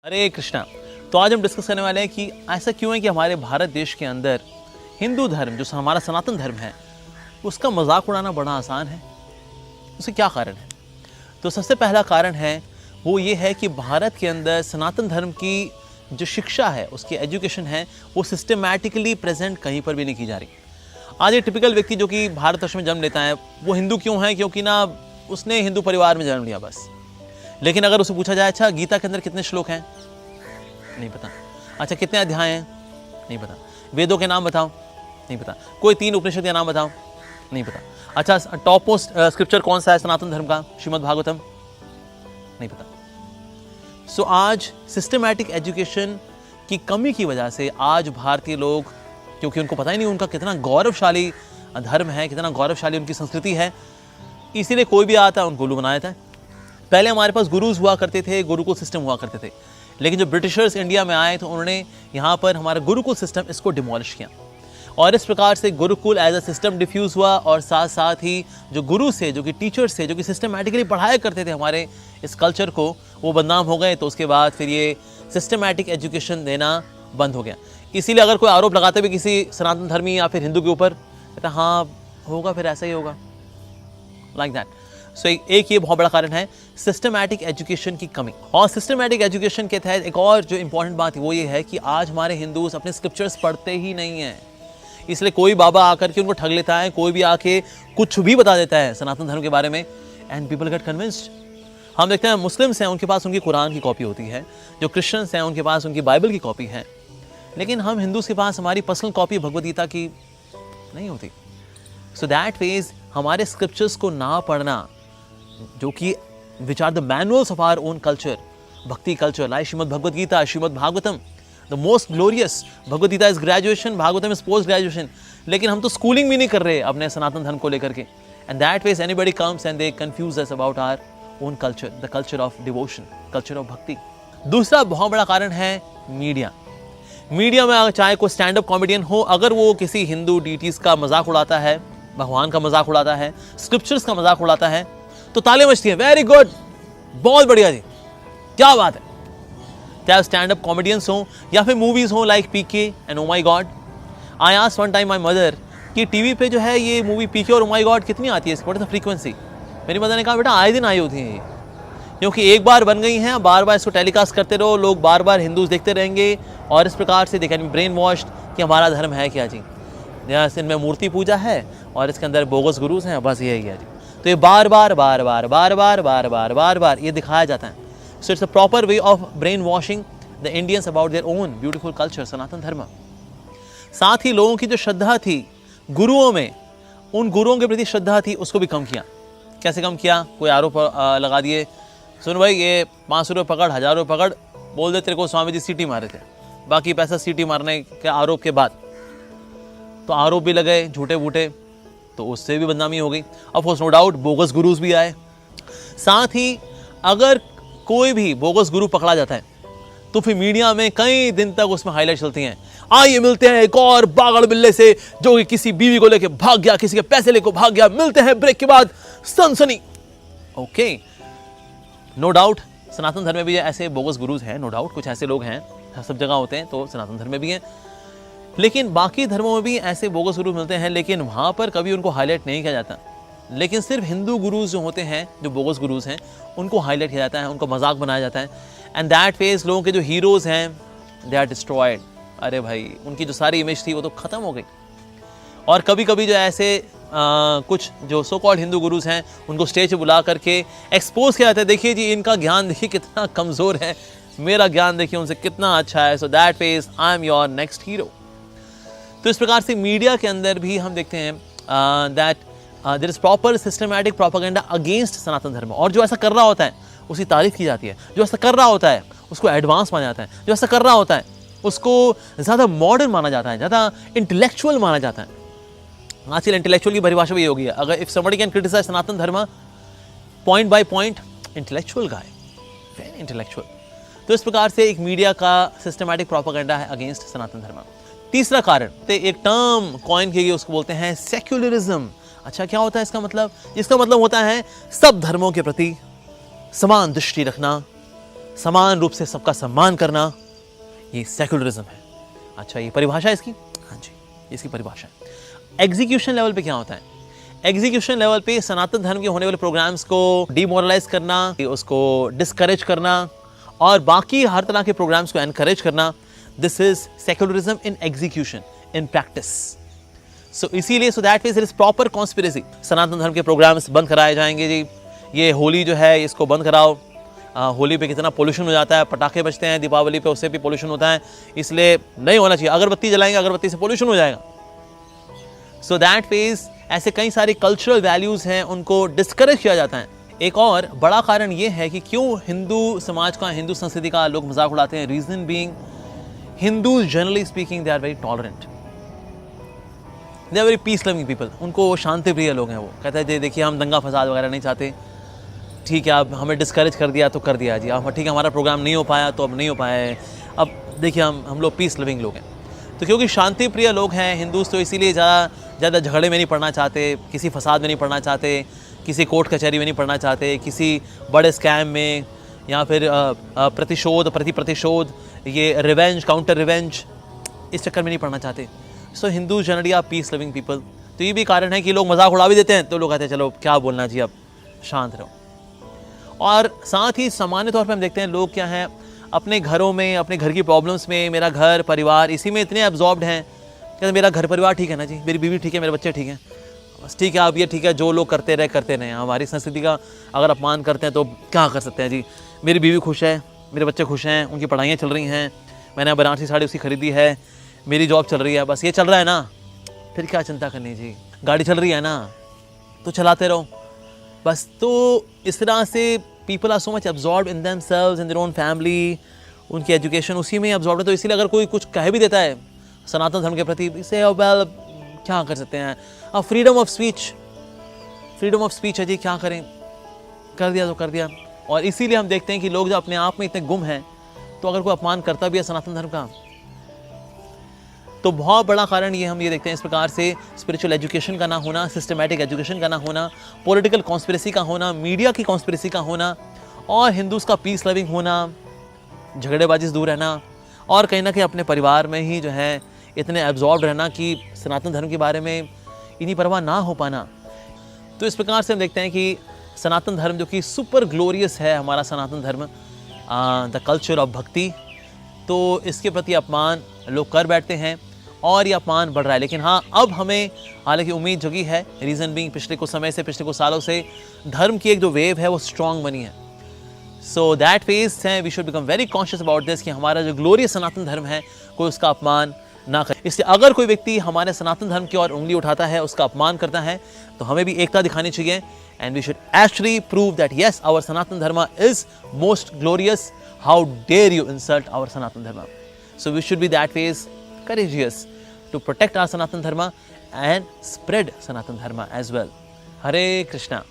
हरे कृष्णा। तो आज हम डिस्कस करने वाले हैं कि ऐसा क्यों है कि हमारे भारत देश के अंदर हिंदू धर्म जो हमारा सनातन धर्म है उसका मजाक उड़ाना बड़ा आसान है। उसके क्या कारण है? तो सबसे पहला कारण है वो ये है कि भारत के अंदर सनातन धर्म की जो शिक्षा है, उसकी एजुकेशन है, वो सिस्टमैटिकली प्रेजेंट कहीं पर भी नहीं की जा रही। आज एक टिपिकल व्यक्ति जो कि भारतवर्ष में जन्म लेता है वो हिंदू क्यों है? क्योंकि ना उसने हिंदू परिवार में जन्म लिया बस। लेकिन अगर उसे पूछा जाए अच्छा गीता के अंदर कितने श्लोक हैं? नहीं पता। अच्छा कितने अध्याय हैं? नहीं पता। वेदों के नाम बताओ? नहीं पता। कोई 3 उपनिषद के नाम बताओ? नहीं पता। अच्छा टॉप मोस्ट स्क्रिप्चर कौन सा है सनातन धर्म का? श्रीमद् भागवतम? नहीं पता। सो आज सिस्टमैटिक एजुकेशन की कमी की वजह से आज भारतीय लोग, क्योंकि उनको पता ही नहीं उनका कितना गौरवशाली धर्म है, कितना गौरवशाली उनकी संस्कृति है, इसीलिए कोई भी आता है उनको गुरु बना देता है। पहले हमारे पास गुरुज हुआ करते थे, गुरुकुल सिस्टम हुआ करते थे, लेकिन जब ब्रिटिशर्स इंडिया में आए तो उन्होंने यहाँ पर हमारा गुरुकुल सिस्टम इसको डिमोलिश किया और इस प्रकार से gurukul as a system diffuse हुआ और साथ साथ ही जो गुरु से, जो कि टीचर्स से, जो कि सिस्टमैटिकली पढ़ाया करते थे हमारे इस कल्चर को, वो बदनाम हो गए। तो उसके बाद फिर ये सिस्टमैटिक एजुकेशन देना बंद हो गया। इसीलिए अगर कोई आरोप लगाते भी किसी सनातन धर्मी या फिर हिंदू के ऊपर, कहता हाँ होगा, फिर ऐसा ही होगा, लाइक दैट। सो एक ये बहुत बड़ा कारण है सिस्टमैटिक एजुकेशन की कमी। और सिस्टमैटिक एजुकेशन के तहत एक और जो इंपॉर्टेंट बात है वो ये है कि आज हमारे हिंदूज अपने स्क्रिप्चर्स पढ़ते ही नहीं हैं। इसलिए कोई बाबा आकर के उनको ठग लेता है, कोई भी आके कुछ भी बता देता है सनातन धर्म के बारे में, एंड पीपल गेट कन्विंस्ड। हम देखते हैं मुस्लिम्स हैं, उनके पास उनकी कुरान की कॉपी होती है, जो क्रिश्चियंस हैं उनके पास उनकी बाइबल की कॉपी है, लेकिन हम हिंदूज के पास हमारी पर्सनल कॉपी भगवद गीता की नहीं होती। सो दैट मीन्स हमारे स्क्रिप्चर्स को ना पढ़ना, जो कि which are the manuals of our own culture, bhakti culture, like Shrimad Bhagavad Gita, Shrimad Bhagavatam, the most glorious. Bhagavad Gita is graduation, Bhagavatam is post graduation, लेकिन हम तो स्कूलिंग भी नहीं कर रहे अपने सनातन धर्म को लेकर के। And that ways anybody comes and they confuse us about our own culture, the culture of devotion, culture of bhakti. दूसरा बहुत बड़ा कारण है मीडिया। मीडिया में चाहे कोई स्टैंड अप कॉमेडियन हो, अगर वो किसी हिंदू डीटीज का मजाक उड़ाता है, भगवान का मजाक उड़ाता है, स्क्रिप्चर्स का मजाक उड़ाता है, तो ताले बजती हैं, वेरी गुड, बहुत बढ़िया जी, क्या बात है। चाहे स्टैंड अप कॉमेडियंस हो या फिर मूवीज हो like PK and Oh My God. I asked one time my mother कि टीवी पे जो है ये मूवी पीके और ओ माई गॉड कितनी आती है, व्हाट इज द फ्रीक्वेंसी? मेरी मदर ने कहा बेटा आए दिन आई होती हैं ये, क्योंकि एक बार बन गई हैं, बार बार इसको टेलीकास्ट करते रहो, लोग बार बार हिंदूज देखते रहेंगे और इस प्रकार से they can be brain washed कि हमारा धर्म है क्या जी, इनमें मूर्ति पूजा है और इसके अंदर बोगस गुरुज हैं, बस यही है जी। तो ये बार बार बार बार बार बार बार बार बार बार ये दिखाया जाता है। So it's a proper way of brain washing the Indians about their own beautiful culture, Sanatan Dharma. साथ ही लोगों की जो श्रद्धा थी गुरुओं में, उन गुरुओं के प्रति श्रद्धा थी, उसको भी कम किया। कैसे कम किया? कोई आरोप लगा दिए, सुन भाई ये 500 रुपये पकड़, 1000 रुपये पकड़, बोल दे तेरे को स्वामी जी सीटी मारे थे, बाकी पैसा सीटी मारने के आरोप के बाद। तो आरोप भी लगे झूठे बूटे, तो उससे भी बदनामी हो गई। Of course no doubt bogus gurus भी आए। साथ ही अगर कोई भी बोगस गुरु पकड़ा जाता है तो फिर मीडिया में कई दिन तक उसमें हाईलाइट चलती हैं, आइए मिलते हैं एक और पागल बिल्ले से जो कि किसी बीवी को लेके भाग गया, किसी के पैसे लेकर भाग गया, मिलते हैं ब्रेक के बाद, सनसनी। ओके, नो डाउट सनातन धर्म में भी ऐसे बोगस गुरुज हैं, नो डाउट कुछ ऐसे लोग हैं, सब जगह होते हैं, तो सनातन धर्म में भी हैं, लेकिन बाकी धर्मों में भी ऐसे बोगस गुरु मिलते हैं, लेकिन वहाँ पर कभी उनको हाईलाइट नहीं किया जाता। लेकिन सिर्फ हिंदू गुरुज जो होते हैं, जो बोगस गुरुज हैं, उनको हाईलाइट किया जाता है, उनको मजाक बनाया जाता है। एंड दैट फेज लोगों के जो हीरोज हैं दे आर डिस्ट्रॉयड। अरे भाई उनकी जो सारी इमेज थी वो तो ख़त्म हो गई। और कभी कभी जो ऐसे कुछ जो सो कॉल्ड हिंदू गुरुज हैं उनको स्टेज पर बुला करके एक्सपोज किया जाता है, देखिए जी इनका ज्ञान देखिए कितना कमज़ोर है, मेरा ज्ञान देखिए उनसे कितना अच्छा है। So that phase I am your next hero. तो इस प्रकार से मीडिया के अंदर भी हम देखते हैं that there is proper systematic propaganda against Sanatan Dharma. और जो ऐसा कर रहा होता है उसकी तारीफ की जाती है, जो ऐसा कर रहा होता है उसको एडवांस माना जाता है, जो ऐसा कर रहा होता है उसको ज़्यादा मॉडर्न माना जाता है, ज़्यादा इंटेलेक्चुअल माना जाता है। आजकल इंटेलेक्चुअल की परिभाषा भी होगी, अगर इफ समबडी कैन क्रिटिसाइज सनातन धर्म point by point, intellectual guy, very intellectual. तो इस प्रकार से एक मीडिया का सिस्टमैटिक प्रोपेगेंडा है अगेंस्ट सनातन धर्म। तीसरा कारण, तो एक टर्म कॉइन की गई, उसको बोलते हैं सेक्युलरिज्म। अच्छा क्या होता है इसका मतलब? इसका मतलब होता है सब धर्मों के प्रति समान दृष्टि रखना, समान रूप से सबका सम्मान करना, ये सेक्युलरिज्म है। अच्छा, ये परिभाषा है इसकी? हाँ जी, इसकी परिभाषा है। एग्जीक्यूशन लेवल पे क्या होता है? एग्जीक्यूशन लेवल पे सनातन धर्म के होने वाले प्रोग्राम्स को डिमोरलाइज करना, उसको डिस्करेज करना और बाकी हर तरह के प्रोग्राम्स को एनकरेज करना, this is secularism in execution, in practice. So इसीलिए so that means it is proper conspiracy. Sanatan Dharma के प्रोग्राम्स बंद कराए जाएंगे जी, ये होली जो है इसको बंद कराओ, होली पे कितना पोल्यूशन हो जाता है, पटाखे बजते हैं, दीपावली पे उससे भी पोल्यूशन होता है, इसलिए नहीं होना चाहिए। अगरबत्ती जलाएंगे, अगरबत्ती से पोल्यूशन हो जाएगा। सो दैट फेज ऐसे कई सारे कल्चरल वैल्यूज हैं, उनको डिस्करेज किया जाता है। एक और बड़ा कारण ये है कि क्यों हिंदू समाज का, हिंदू संस्कृति का लोग मजाक उड़ाते हैं। Reason being, Hindus generally speaking they are very tolerant, they are very peace loving people. उनको शांति प्रिय लोग हैं। वो कहते हैं देखिए हम दंगा फसाद वगैरह नहीं चाहते, ठीक है आप हमें डिस्करेज कर दिया तो कर दिया जी, अब ठीक है हमारा प्रोग्राम नहीं हो पाया तो अब नहीं हो पाया है, अब देखिए हम लोग पीस लिविंग लोग हैं। तो क्योंकि शांति प्रिय लोग हैं हिंदूज, तो इसीलिए ज़्यादा झगड़े में नहीं पड़ना चाहते, किसी फसाद में नहीं पड़ना चाहते, किसी कोर्ट कचहरी में नहीं पड़ना चाहते, किसी बड़े स्कैम में या फिर प्रतिशोध, प्रतिशोध, ये रिवेंज, काउंटर रिवेंज, इस चक्कर में नहीं पड़ना चाहते। So Hindu generally are peace living people. तो ये भी कारण है कि लोग मजाक उड़ा भी देते हैं, तो लोग कहते हैं चलो क्या बोलना जी, अब शांत रहो। और साथ ही सामान्य तौर पे हम देखते हैं लोग क्या हैं, अपने घरों में, अपने घर की प्रॉब्लम्स में, मेरा घर परिवार, इसी में इतने एब्जॉर्ब्ड हैं। कहते मेरा घर परिवार ठीक है ना जी, मेरी बीवी ठीक है, मेरे बच्चे ठीक हैं, बस ठीक है, अब ये ठीक है, जो लोग करते रहे। हमारी संस्कृति का अगर अपमान करते हैं तो क्या कर सकते हैं जी। मेरी बीवी खुश है, मेरे बच्चे खुश हैं, उनकी पढ़ाइयाँ चल रही हैं, मैंने बनारसी साड़ी उसकी खरीदी है, मेरी जॉब चल रही है, बस ये चल रहा है ना, फिर क्या चिंता करनी जी। गाड़ी चल रही है ना तो चलाते रहो बस। तो इस तरह से people are so much absorb in themselves, in their own family, उनकी एजुकेशन उसी में एब्जॉर्ब है। तो इसीलिए अगर कोई कुछ कह भी देता है सनातन धर्म के प्रति, इसे वेल क्या कर सकते हैं, अब फ्रीडम ऑफ स्पीच है जी, क्या करें, कर दिया तो कर दिया। और इसीलिए हम देखते हैं कि लोग जो अपने आप में इतने गुम हैं, तो अगर कोई अपमान करता भी है सनातन धर्म का, तो बहुत बड़ा कारण ये हम ये देखते हैं इस प्रकार से स्पिरिचुअल एजुकेशन का ना होना, सिस्टमैटिक एजुकेशन का ना होना, पॉलिटिकल कॉन्स्पिरेसी का होना, मीडिया की कॉन्स्पिरेसी का होना, और हिंदूज का पीस लविंग होना, झगड़ेबाजी से दूर रहना, और कहीं ना कहीं अपने परिवार में ही जो है इतने एब्जॉर्ब रहना कि सनातन धर्म के बारे में इन्हीं परवाह ना हो पाना। तो इस प्रकार से हम देखते हैं कि सनातन धर्म जो कि सुपर ग्लोरियस है, हमारा सनातन धर्म, द कल्चर ऑफ भक्ति, तो इसके प्रति अपमान लोग कर बैठते हैं और ये अपमान बढ़ रहा है। लेकिन हाँ, अब हमें हालांकि उम्मीद जगी है, रीज़न बीइंग पिछले कुछ समय से, पिछले कुछ सालों से धर्म की एक जो वेव है वो स्ट्रॉन्ग बनी है। सो दैट फेज है, we should become very conscious about this कि हमारा जो ग्लोरियस सनातन धर्म है कोई उसका अपमान ना करे। इसलिए अगर कोई व्यक्ति हमारे सनातन धर्म की ओर उंगली उठाता है, उसका अपमान करता है, तो हमें भी एकता दिखानी चाहिए, and we should actually prove that yes our Sanatan Dharma is most glorious, how dare you insult our Sanatan Dharma. So we should be that phase courageous to protect our Sanatan Dharma and spread Sanatan Dharma as well. Hare Krishna.